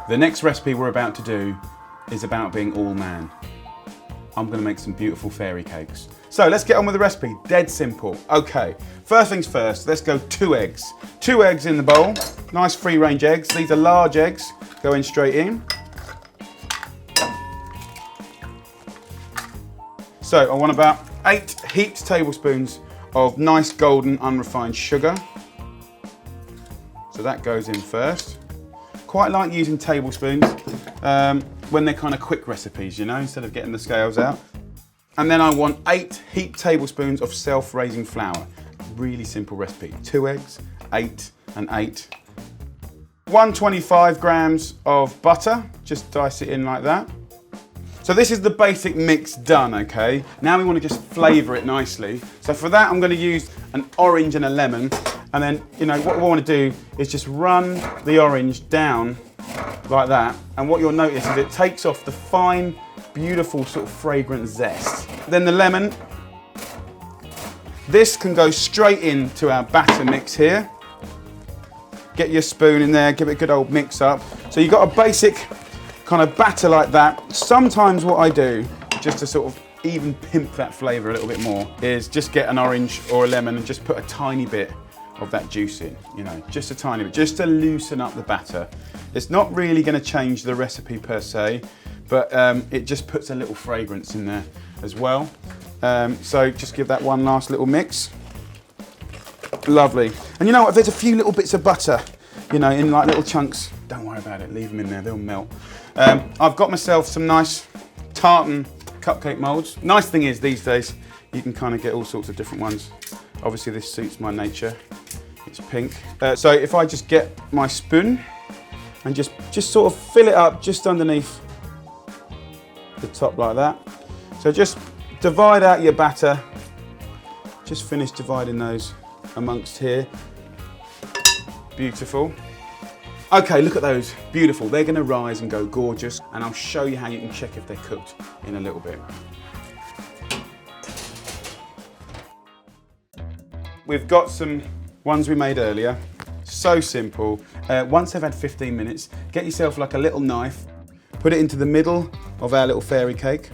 The next recipe we're about to do is about being all man. I'm going to make some beautiful fairy cakes. So let's get on with the recipe. Dead simple. Okay, first things first, let's go 2 eggs. 2 eggs in the bowl, nice free range eggs. These are large eggs, going straight in. So I want about 8 heaped tablespoons of nice golden unrefined sugar. So that goes in first. Quite like using tablespoons when they're kind of quick recipes, you know, instead of getting the scales out. And then I want 8 heaped tablespoons of self-raising flour. Really simple recipe. 2 eggs, 8 and 8. 125 grams of butter, just dice it in like that. So this is the basic mix done, okay? Now we want to just flavour it nicely. So for that I'm going to use an orange and a lemon. And then, you know, what we want to do is just run the orange down like that. And what you'll notice is it takes off the fine, beautiful sort of fragrant zest. Then the lemon. This can go straight into our batter mix here. Get your spoon in there, give it a good old mix up. So you've got a basic kind of batter like that. Sometimes what I do, just to sort of even pimp that flavour a little bit more, is just get an orange or a lemon and just put a tiny bit of that juice in, you know, just a tiny bit, just to loosen up the batter. It's not really going to change the recipe per se, but it just puts a little fragrance in there as well. So just give that one last little mix. Lovely. And you know what, if there's a few little bits of butter, you know, in like little chunks, don't worry about it, leave them in there, they'll melt. I've got myself some nice tartan cupcake molds. Nice thing is these days, you can kind of get all sorts of different ones. Obviously this suits my nature, it's pink. So if I just get my spoon and just sort of fill it up just underneath the top like that. So just divide out your batter, just finish dividing those amongst here. Beautiful. Okay, look at those, beautiful. They're gonna rise and go gorgeous, and I'll show you how you can check if they're cooked in a little bit. We've got some ones we made earlier. So simple. Once they've had 15 minutes, get yourself like a little knife, put it into the middle of our little fairy cake.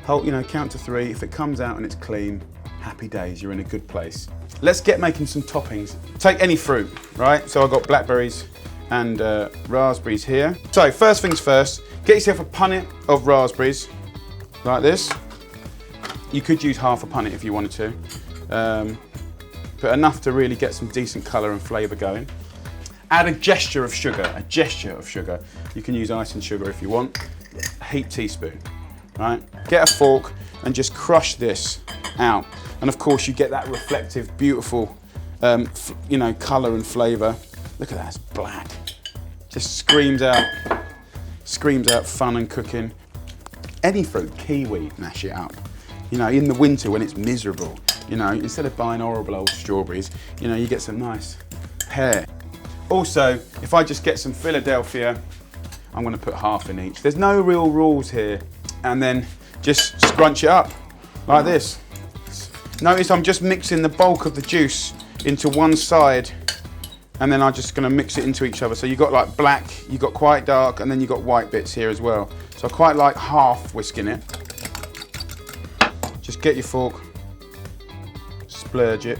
Hold, you know, count to 3. If it comes out and it's clean, happy days, you're in a good place. Let's get making some toppings. Take any fruit, right? So I've got blackberries and raspberries here. So first things first, get yourself a punnet of raspberries, like this. You could use half a punnet if you wanted to. But enough to really get some decent colour and flavour going. Add a gesture of sugar, You can use icing sugar if you want. A heaped teaspoon, right? Get a fork and just crush this out. And of course you get that reflective, beautiful, you know, colour and flavour. Look at that, it's black. Just screams out fun and cooking. Any fruit, kiwi, mash it up. You know, in the winter when it's miserable, you know, instead of buying horrible old strawberries, you know, you get some nice pear. Also, if I just get some Philadelphia, I'm gonna put half in each. There's no real rules here. And then just scrunch it up like this. Notice I'm just mixing the bulk of the juice into one side, and then I'm just gonna mix it into each other. So you've got like black, you've got quite dark, and then you've got white bits here as well. So I quite like half whisking it. Just get your fork, splurge it.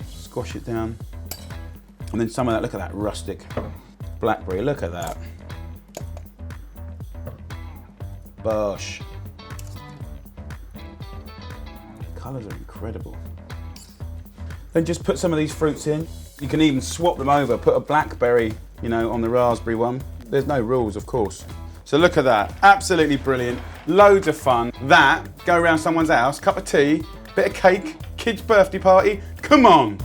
Squash it down. And then some of that, look at that rustic blackberry, look at that. Bosh. Colours are incredible. Then just put some of these fruits in. You can even swap them over, put a blackberry, you know, on the raspberry one. There's no rules, of course. So look at that, absolutely brilliant. Loads of fun. That, go around someone's house, cup of tea, bit of cake, kid's birthday party, come on.